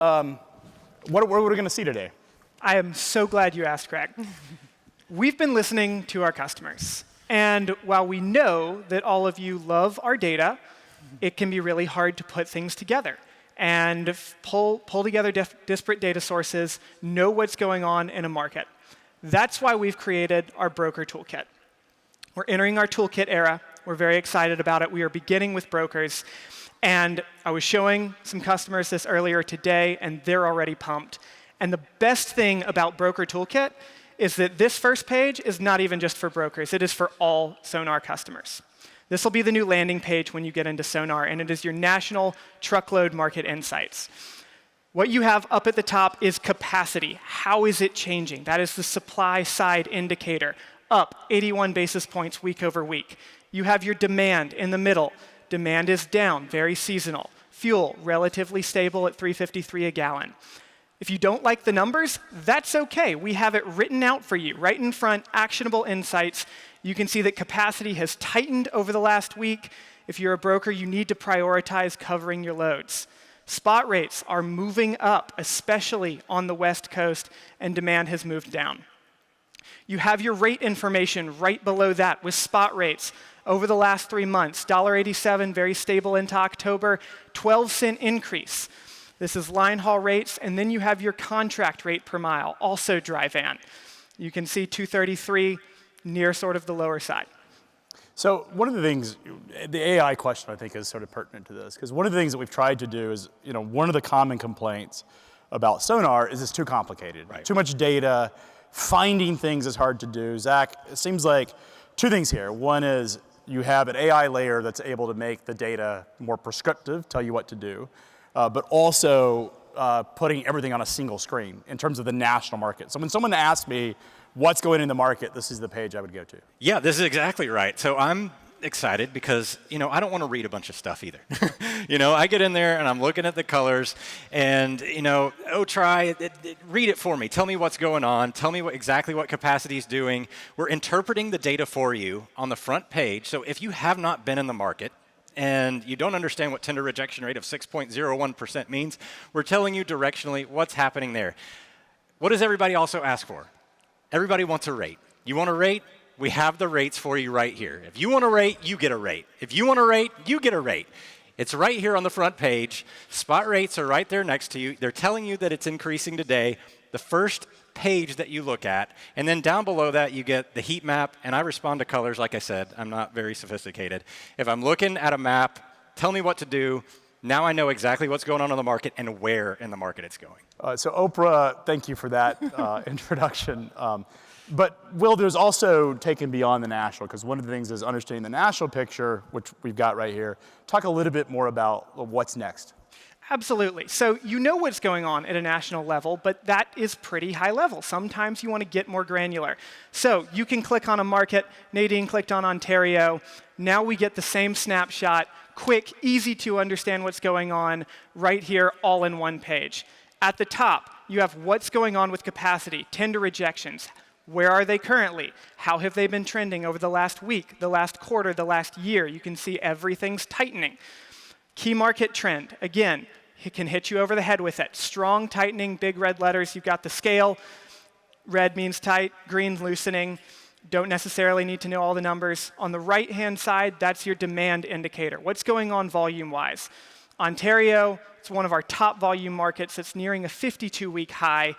What are we going to see today? I am so glad you asked, Craig. We've been listening to our customers. And while we know that all of you love our data, it can be really hard to put things together and pull together disparate data sources, know what's going on in a market. That's why we've created our broker toolkit. We're entering our toolkit era. We're very excited about it. We are beginning with brokers. And I was showing some customers this earlier today, and they're already pumped. And the best thing about Broker Toolkit is that this first page is not even just for brokers. It is for all SONAR customers. This will be the new landing page when you get into SONAR, and it is your national truckload market insights. What you have up at the top is capacity. How is it changing? That is the supply side indicator, up 81 basis points week over week. You have your demand in the middle. Demand is down, very seasonal. Fuel, relatively stable at $3.53 a gallon. If you don't like the numbers, that's OK. We have it written out for you, right in front, actionable insights. You can see that capacity has tightened over the last week. If you're a broker, you need to prioritize covering your loads. Spot rates are moving up, especially on the West Coast, and demand has moved down. You have your rate information right below that with spot rates. Over the last 3 months, $1.87, very stable into October, 12-cent increase. This is line haul rates, and then you have your contract rate per mile, also dry van. You can see 233 near sort of the lower side. So one of the things, the AI question I think is sort of pertinent to this, because one of the things that we've tried to do is, one of the common complaints about SONAR is it's too complicated. Right. Too much data, finding things is hard to do. Zach, it seems like two things here. One is you have an AI layer that's able to make the data more prescriptive, tell you what to do, but also putting everything on a single screen in terms of the national market. So when someone asks me what's going in the market, this is the page I would go to. Yeah, this is exactly right. So I'm excited because, I don't want to read a bunch of stuff either. I get in there and I'm looking at the colors and, read it for me. Tell me what's going on. Tell me exactly what capacity is doing. We're interpreting the data for you on the front page. So if you have not been in the market and you don't understand what tender rejection rate of 6.01% means, we're telling you directionally what's happening there. What does everybody also ask for? Everybody wants a rate. You want a rate? We have the rates for you right here. If you want a rate, you get a rate. If you want a rate, you get a rate. It's right here on the front page. Spot rates are right there next to you. They're telling you that it's increasing today. The first page that you look at, and then down below that you get the heat map, and I respond to colors. Like I said, I'm not very sophisticated. If I'm looking at a map, tell me what to do. Now I know exactly what's going on in the market and where in the market it's going. So Oprah, thank you for that introduction. But Will, there's also taken beyond the national, because one of the things is understanding the national picture, which we've got right here. Talk a little bit more about what's next. Absolutely. So you know what's going on at a national level, but that is pretty high level. Sometimes you want to get more granular. So you can click on a market. Nadine clicked on Ontario. Now we get the same snapshot, quick, easy to understand what's going on right here, all in one page. At the top, you have what's going on with capacity, tender rejections. Where are they currently? How have they been trending over the last week, the last quarter, the last year? You can see everything's tightening. Key market trend, again, it can hit you over the head with it. Strong tightening, big red letters. You've got the scale. Red means tight, green loosening. Don't necessarily need to know all the numbers. On the right-hand side, that's your demand indicator. What's going on volume-wise? Ontario, it's one of our top volume markets. It's nearing a 52-week high.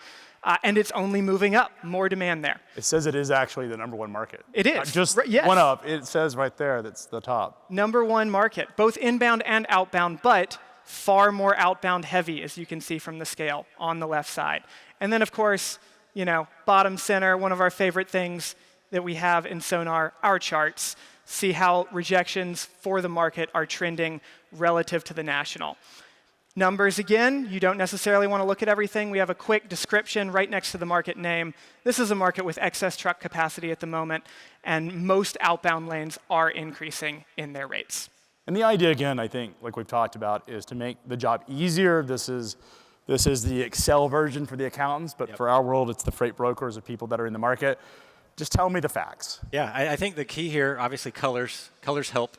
And it's only moving up, more demand there. It says it is actually the #1 market. It is. Just yes. one up, it says right there that's the top. #1 market, both inbound and outbound, but far more outbound heavy, as you can see from the scale on the left side. And then, of course, bottom center, one of our favorite things that we have in SONAR, our charts. See how rejections for the market are trending relative to the national. Numbers, again, you don't necessarily want to look at everything. We have a quick description right next to the market name. This is a market with excess truck capacity at the moment, and most outbound lanes are increasing in their rates. And the idea, again, I think, like we've talked about, is to make the job easier. This is the Excel version for the accountants, but for our world, it's the freight brokers or people that are in the market. Just tell me the facts. Yeah, I think the key here, obviously colors help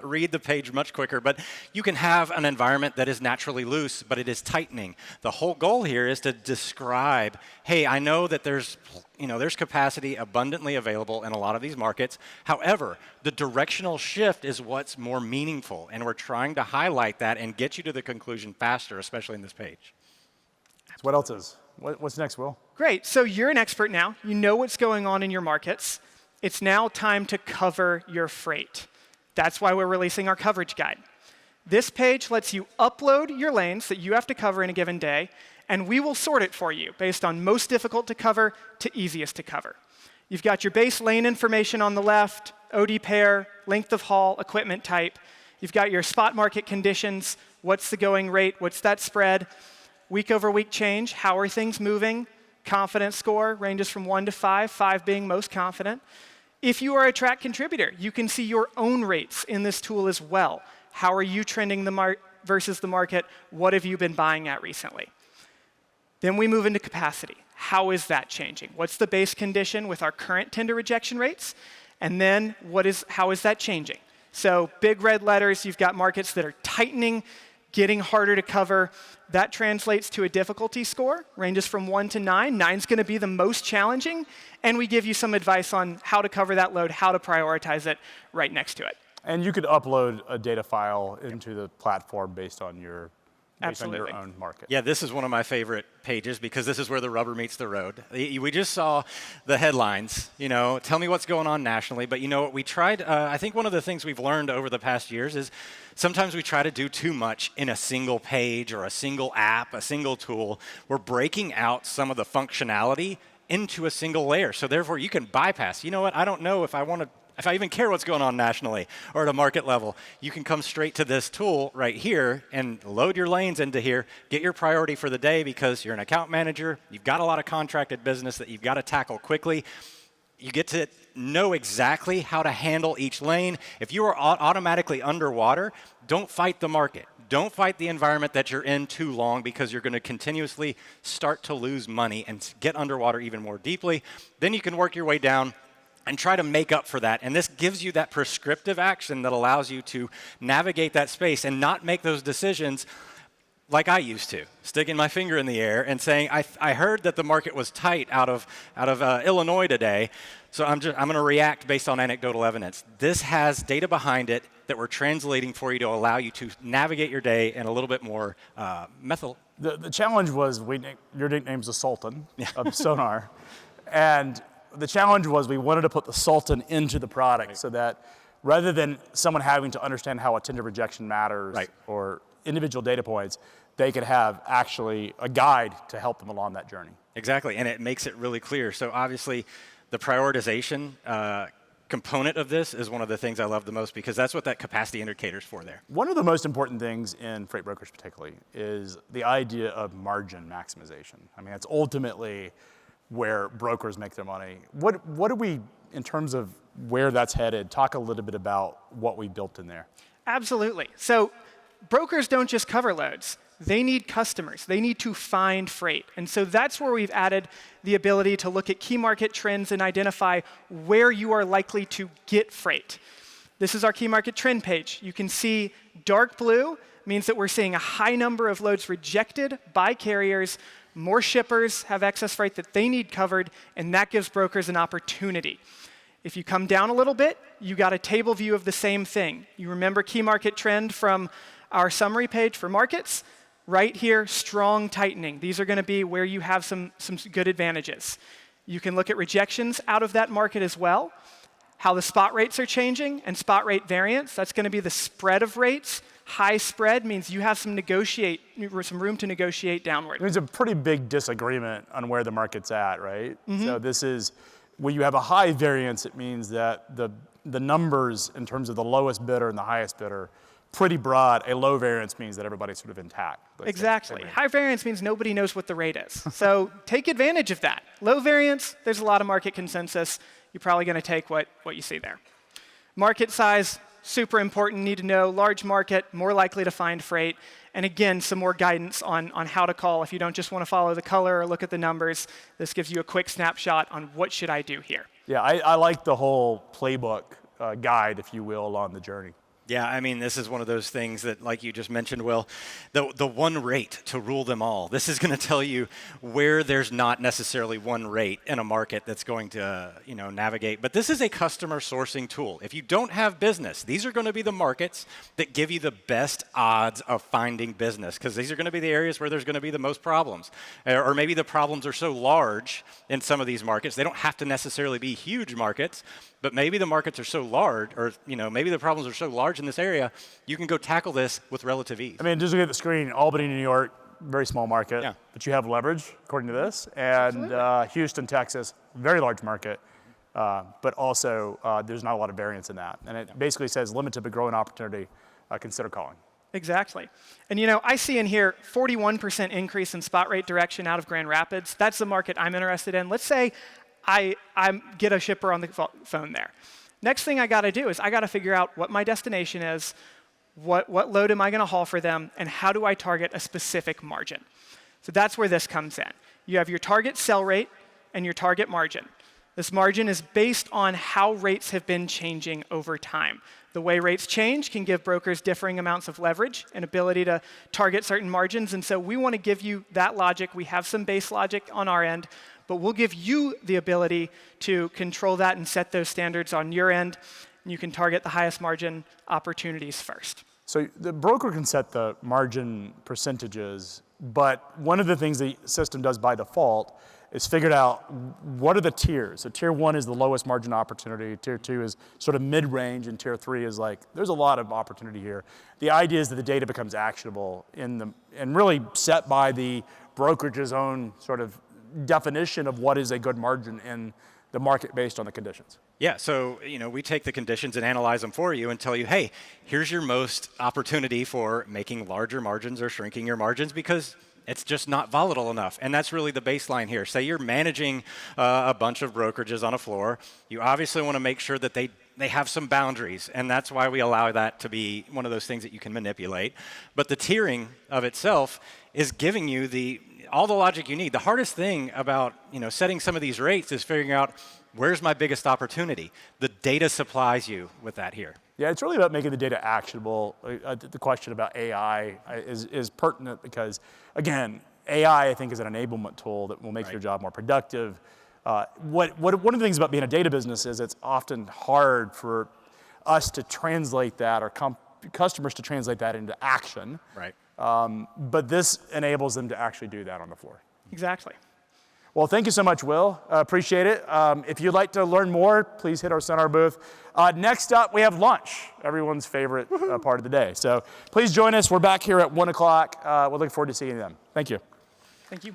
read the page much quicker, but you can have an environment that is naturally loose, but it is tightening. The whole goal here is to describe, hey, I know that there's capacity abundantly available in a lot of these markets. However, the directional shift is what's more meaningful, and we're trying to highlight that and get you to the conclusion faster, especially in this page. So what else is? What's next, Will? Great. So you're an expert now. You know what's going on in your markets. It's now time to cover your freight. That's why we're releasing our coverage guide. This page lets you upload your lanes that you have to cover in a given day, and we will sort it for you based on most difficult to cover to easiest to cover. You've got your base lane information on the left, OD pair, length of haul, equipment type. You've got your spot market conditions, what's the going rate, what's that spread, week over week change, how are things moving, confidence score ranges from 1 to 5, 5 being most confident. If you are a track contributor, you can see your own rates in this tool as well. How are you trending versus the market? What have you been buying at recently? Then we move into capacity. How is that changing? What's the base condition with our current tender rejection rates? And then how is that changing? So big red letters, you've got markets that are tightening, getting harder to cover. That translates to a difficulty score, ranges from 1 to 9. 9's going to be the most challenging, and we give you some advice on how to cover that load, how to prioritize it right next to it. And you could upload a data file into the platform based on your Absolutely. own market. Yeah, this is one of my favorite pages because this is where the rubber meets the road. We just saw the headlines, tell me what's going on nationally, but what we tried, I think one of the things we've learned over the past years is sometimes we try to do too much in a single page or a single app, a single tool. We're breaking out some of the functionality into a single layer. So therefore you can bypass, I don't know if I even care what's going on nationally or at a market level. You can come straight to this tool right here and load your lanes into here, get your priority for the day because you're an account manager, you've got a lot of contracted business that you've got to tackle quickly. You get to know exactly how to handle each lane. If you are automatically underwater, don't fight the market. Don't fight the environment that you're in too long because you're going to continuously start to lose money and get underwater even more deeply. Then you can work your way down and try to make up for that. And this gives you that prescriptive action that allows you to navigate that space and not make those decisions like I used to, sticking my finger in the air and saying, I heard that the market was tight out of Illinois today, so I'm going to react based on anecdotal evidence. This has data behind it that we're translating for you to allow you to navigate your day in a little bit more method. The challenge was your nickname's the Sultan of Sonar, and the challenge was we wanted to put the Sultan into the product so that rather than someone having to understand how a tender rejection matters or individual data points, they could have actually a guide to help them along that journey. Exactly, and it makes it really clear. So obviously, the prioritization component of this is one of the things I love the most because that's what that capacity indicator is for there. One of the most important things in freight brokerage particularly is the idea of margin maximization. I mean, it's ultimately where brokers make their money. What do we, in terms of where that's headed, talk a little bit about what we built in there? Absolutely. So brokers don't just cover loads. They need customers. They need to find freight. And so that's where we've added the ability to look at key market trends and identify where you are likely to get freight. This is our key market trend page. You can see dark blue means that we're seeing a high number of loads rejected by carriers. More shippers have excess freight that they need covered, and that gives brokers an opportunity. If you come down a little bit, you got a table view of the same thing. You remember key market trend from our summary page for markets? Right here, strong tightening. These are going to be where you have some good advantages. You can look at rejections out of that market as well, how the spot rates are changing, and spot rate variance. That's going to be the spread of rates. High spread means you have some room to negotiate downward. There's a pretty big disagreement on where the market's at, right? Mm-hmm. So this is, when you have a high variance, it means that the numbers in terms of the lowest bidder and the highest bidder, pretty broad. A low variance means that everybody's sort of intact. Exactly. High variance means nobody knows what the rate is. So take advantage of that. Low variance, there's a lot of market consensus. You're probably going to take what you see there. Market size, super important, need to know. Large market, more likely to find freight. And again, some more guidance on how to call. If you don't just want to follow the color or look at the numbers, this gives you a quick snapshot on what should I do here. Yeah, I like the whole playbook guide, if you will, along the journey. Yeah, I mean, this is one of those things that, like you just mentioned, Will, the one rate to rule them all. This is going to tell you where there's not necessarily one rate in a market that's going to, navigate. But this is a customer sourcing tool. If you don't have business, these are going to be the markets that give you the best odds of finding business, because these are going to be the areas where there's going to be the most problems. Or maybe the problems are so large in some of these markets, they don't have to necessarily be huge markets, but maybe the markets are so large, or maybe the problems are so large in this area, you can go tackle this with relative ease. I mean, just look at the screen, Albany, New York, very small market, Yeah. but you have leverage, according to this. And Houston, Texas, very large market, but also there's not a lot of variance in that. And it basically says limited but growing opportunity, consider calling. Exactly. And I see in here 41% increase in spot rate direction out of Grand Rapids. That's the market I'm interested in. Let's say I get a shipper on the phone there. Next thing I got to do is I got to figure out what my destination is, what load am I going to haul for them, and how do I target a specific margin. So that's where this comes in. You have your target sell rate and your target margin. This margin is based on how rates have been changing over time. The way rates change can give brokers differing amounts of leverage and ability to target certain margins, and so we want to give you that logic. We have some base logic on our end, but we'll give you the ability to control that and set those standards on your end, and you can target the highest margin opportunities first. So the broker can set the margin percentages, but one of the things the system does by default is figured out what are the tiers. So tier 1 is the lowest margin opportunity, tier 2 is sort of mid-range, and tier 3 is like, there's a lot of opportunity here. The idea is that the data becomes actionable and really set by the brokerage's own sort of definition of what is a good margin in the market based on the conditions. Yeah, so we take the conditions and analyze them for you and tell you, hey, here's your most opportunity for making larger margins or shrinking your margins because it's just not volatile enough. And that's really the baseline here. Say you're managing a bunch of brokerages on a floor. You obviously want to make sure that they have some boundaries, and that's why we allow that to be one of those things that you can manipulate. But the tiering of itself is giving you all the logic you need. The hardest thing about setting some of these rates is figuring out where's my biggest opportunity. The data supplies you with that here. Yeah, it's really about making the data actionable. The question about AI is pertinent because, again, AI, I think, is an enablement tool that will make your job more productive. One of the things about being a data business is it's often hard for us to translate that or customers to translate that into action. Right. But this enables them to actually do that on the floor. Exactly. Well, thank you so much, Will. Appreciate it. If you'd like to learn more, please hit our SONAR booth. Next up, we have lunch, everyone's favorite part of the day. So please join us. We're back here at 1 o'clock. We're looking forward to seeing you then. Thank you. Thank you.